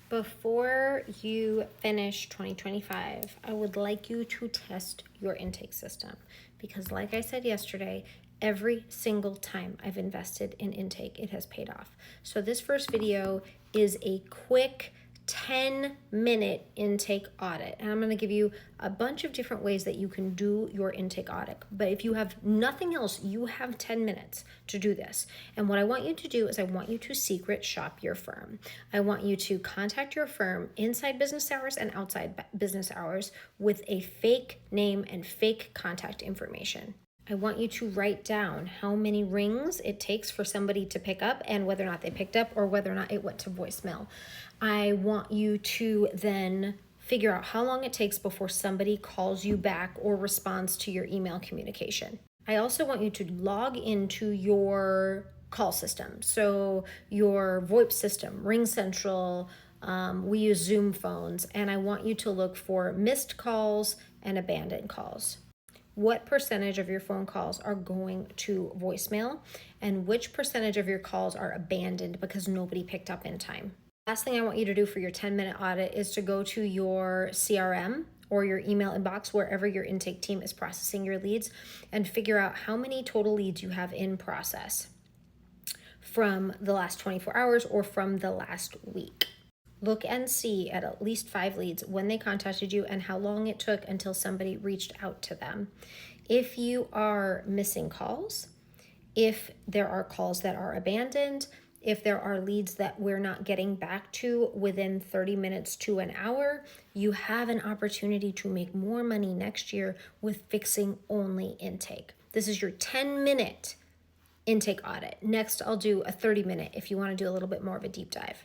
Before you finish 2025, I would like you to test your intake system because, like I said yesterday, every single time I've invested in intake, it has paid off. So this first video is a quick 10-minute intake audit, and I'm going to give you a bunch of different ways that you can do your intake audit. But if you have nothing else, you have 10 minutes to do this. And what I want you to do is I want you to secret shop your firm. I want you to contact your firm inside business hours and outside business hours with a fake name and fake contact information. I want you to write down how many rings it takes for somebody to pick up and whether or not they picked up or whether or not it went to voicemail. I want you to then figure out how long it takes before somebody calls you back or responds to your email communication. I also want you to log into your call system. So your VoIP system, RingCentral, we use Zoom phones, and I want you to look for missed calls and abandoned calls. What percentage of your phone calls are going to voicemail and which percentage of your calls are abandoned because nobody picked up in time. Last thing I want you to do for your 10-minute audit is to go to your CRM or your email inbox, wherever your intake team is processing your leads, and figure out how many total leads you have in process from the last 24 hours or from the last week. Look and see at least 5 leads when they contacted you and how long it took until somebody reached out to them. If you are missing calls, if there are calls that are abandoned, if there are leads that we're not getting back to within 30 minutes to an hour, you have an opportunity to make more money next year with fixing only intake. This is your 10-minute intake audit. Next, I'll do a 30-minute if you want to do a little bit more of a deep dive.